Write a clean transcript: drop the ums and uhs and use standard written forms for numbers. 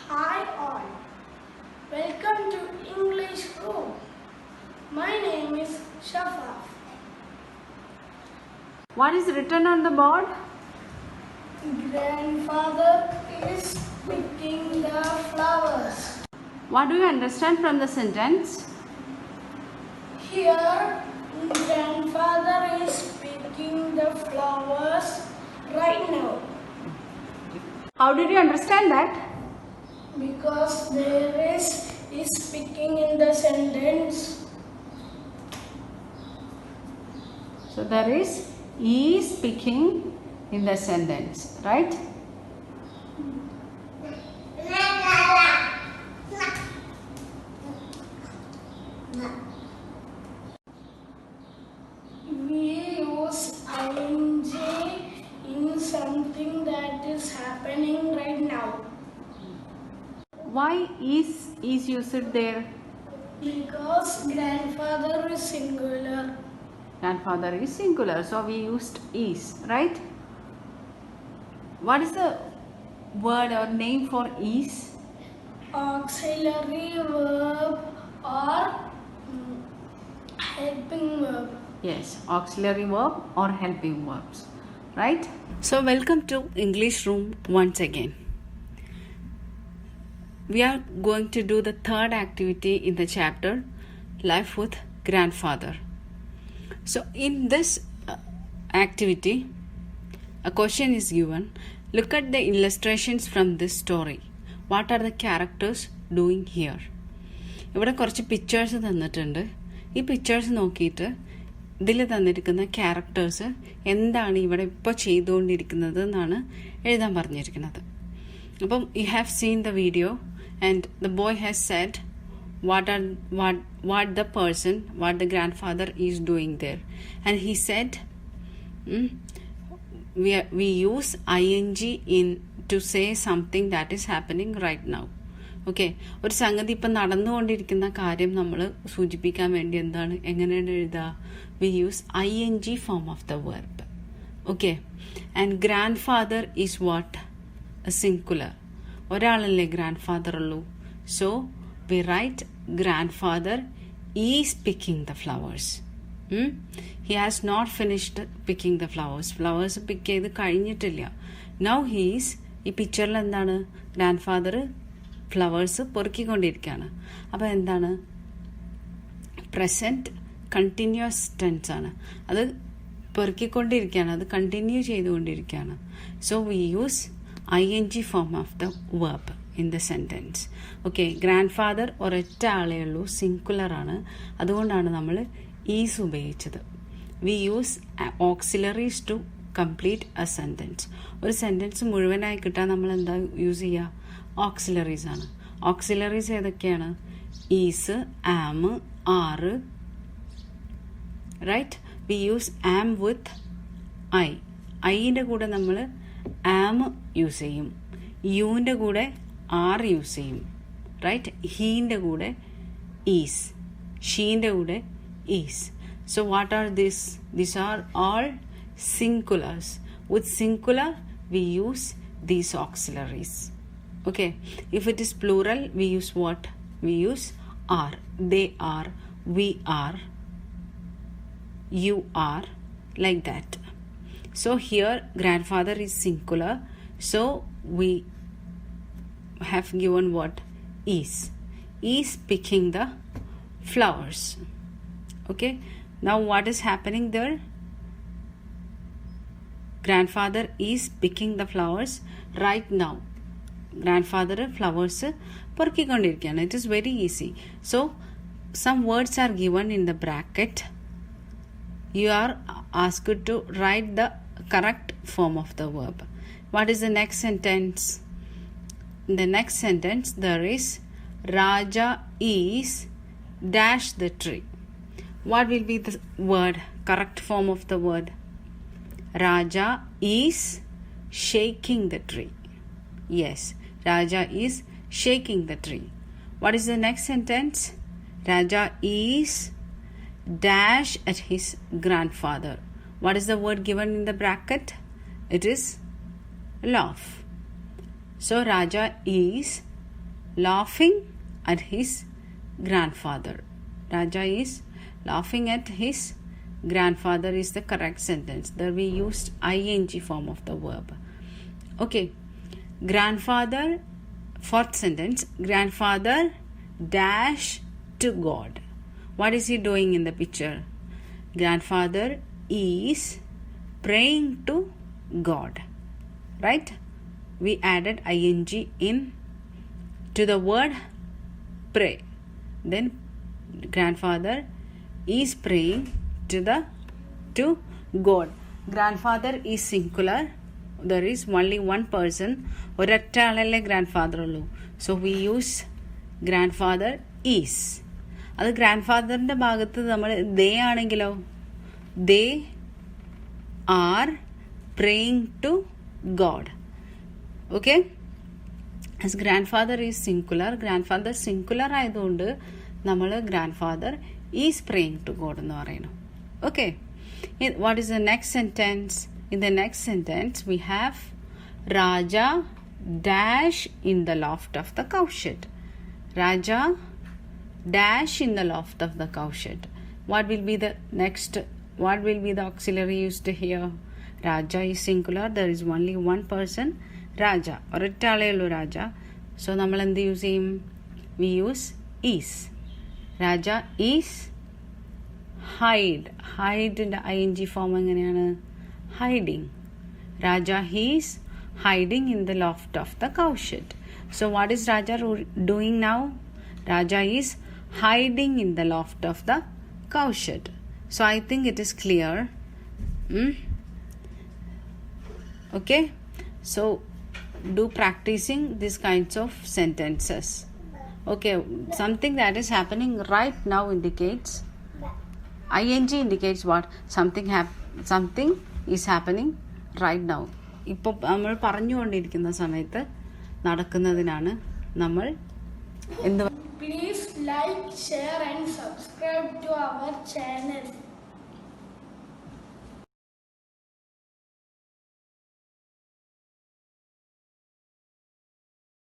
Hi all, welcome to English Room. My name is Shafaf. What is written on the board? Grandfather is picking the flowers. What do you understand from the sentence? Here, grandfather is picking the flowers right now How did you understand that? because there is picking in the sentence. So there is speaking in the sentence, right? We use ing in something that is happening right now Why is used there? because grandfather is singular. Grandfather is singular, so we used is, right? What is the word or name for is? Auxiliary verb or helping verb. Yes, auxiliary verb or helping verbs, right? So welcome to English Room once again. We are going to do the third activity in the chapter Life with Grandfather. So in this activity, a question is given. Look at the illustrations from this story. What are the characters doing here? ഇവിടെ കുറച്ച് pictures തന്നിട്ടുണ്ട്. ഈ pictures നോക്കിയിട്ട് ഇതിൽ തന്നിരിക്കുന്ന characters എന്താണ് ഇവിടെ ഇപ്പോൾ ചെയ്തുകൊണ്ടിരിക്കുന്നത് എന്നാണ് എഴുതാൻ പറഞ്ഞിരിക്കുന്നത്. അപ്പം you have seen the video and the boy has Z what the grandfather is doing there, and he said we use ing in to say something that is happening right now. Okay, ഒരു സംഗതി ഇപ്പം നടന്നുകൊണ്ടിരിക്കുന്ന കാര്യം നമ്മൾ സൂചിപ്പിക്കാൻ വേണ്ടി എന്താണ് എങ്ങനെയാണ് എഴുതുക? We use ing form of the verb. Okay, and grandfather is what? A singular. ഒരാളല്ലേ ഗ്രാൻഡ് ഫാദർ ഉള്ളൂ. So we write grandfather is picking the flowers. He has not finished picking the flowers. Flowers pick ചെയ്ത് കഴിഞ്ഞിട്ടില്ല. Now he is, ഈ പിക്ചറിൽ എന്താണ്? Grandfather flowers പൊറുക്കിക്കൊണ്ടിരിക്കുകയാണ്. അപ്പോൾ എന്താണ്? പ്രസൻറ്റ് കണ്ടിന്യൂസ് ടെൻസ് ആണ്. അത് പൊറുക്കിക്കൊണ്ടിരിക്കുകയാണ്, അത് കണ്ടിന്യൂ ചെയ്തുകൊണ്ടിരിക്കുകയാണ്. So we use ing form of the verb in the sentence. Okay, grandfather ഒരൊറ്റ ആളേ ഉള്ളൂ, സിംഗുലറാണ്. അതുകൊണ്ടാണ് നമ്മൾ ഈസ് ഉപയോഗിച്ചത്. We use auxiliaries to complete a sentence. ഒരു സെൻറ്റൻസ് മുഴുവനായി കിട്ടാൻ നമ്മൾ എന്താ യൂസ് ചെയ്യുക? ഓക്സിലറീസ് ആണ്. ഓക്സിലറീസ് ഏതൊക്കെയാണ്? Is, am, are, right? We use am with I. ഐൻ്റെ കൂടെ നമ്മൾ ആം യൂസ് ചെയ്യും, യുവിൻ്റെ കൂടെ ആർ യൂസ് ചെയ്യും, റൈറ്റ്? ഹീൻ്റെ കൂടെ ഈസ്, ഷീൻ്റെ കൂടെ is. So what are this? These are all singulars. With singular we use these auxiliaries. Okay, if it is plural we use what? We use are. They are, we are, you are, like that. So here grandfather is singular, so we have given what? Is picking the flowers. Okay, now what is happening there? Grandfather is picking the flowers right now. Grandfather flowers പൊറുക്കിക്കൊണ്ടിരിക്കുകയാണ്. It is very easy. So some words are given in the bracket. You are asked to write the correct form of the verb. What is the next sentence? In the next sentence there is Raja is dash the tree. What will be the word? Correct form of the word? Raja is shaking the tree. Yes, Raja is shaking the tree. What is the next sentence? Raja is dash at his grandfather. What is the word given in the bracket? It is laugh. So Raja is laughing at his grandfather. Raja is laughing at his grandfather is the correct sentence. There we used ing form of the verb. Okay. Grandfather, fourth sentence, grandfather dash to God. What is he doing in the picture? Grandfather is praying to God. Right? We added ing in to the word pray. Then grandfather is praying to God. Grandfather is singular. There is only one person. ഒരൊറ്റ ആളല്ലേ grandfather ഉള്ളൂ. So we use grandfather is. അത് ഗ്രാൻഡ്ഫാദറിൻ്റെ ഭാഗത്ത് നമ്മൾ they ആണെങ്കിലോ, they are praying to God. Okay. As grandfather is singular, grandfather singular ആയതുകൊണ്ട് നമ്മൾ grandfather is praying to God എന്ന് പറയണം. Okay. What is the next sentence? In the next sentence, we have Raja dash in the loft of the cowshed. Raja dash in the loft of the cowshed. What will be the next? What will be the auxiliary used here? Raja is singular. There is only one person, Raja. ഒരൊറ്റാളേയുള്ളൂ Raja. So നമ്മൾ എന്ത് use ചെയ്യും? We use is. Raja is hide. Hide in the ing form എങ്ങനെയാണ്? Hiding. Raja is hiding in the loft of the cowshed. So what is Raja doing now? Raja is hiding in the loft of the cowshed. So I think it is clear. Okay. So do practicing these kinds of sentences. Okay. Something that is happening right now indicates, ing indicates what? Something is happening right now. ഇപ്പോൾ നമ്മൾ പറഞ്ഞുകൊണ്ടിരിക്കുന്ന സമയത്ത് നടക്കുന്നതിനാണ് നമ്മൾ എന്ത്. Please like, share and subscribe to our channel.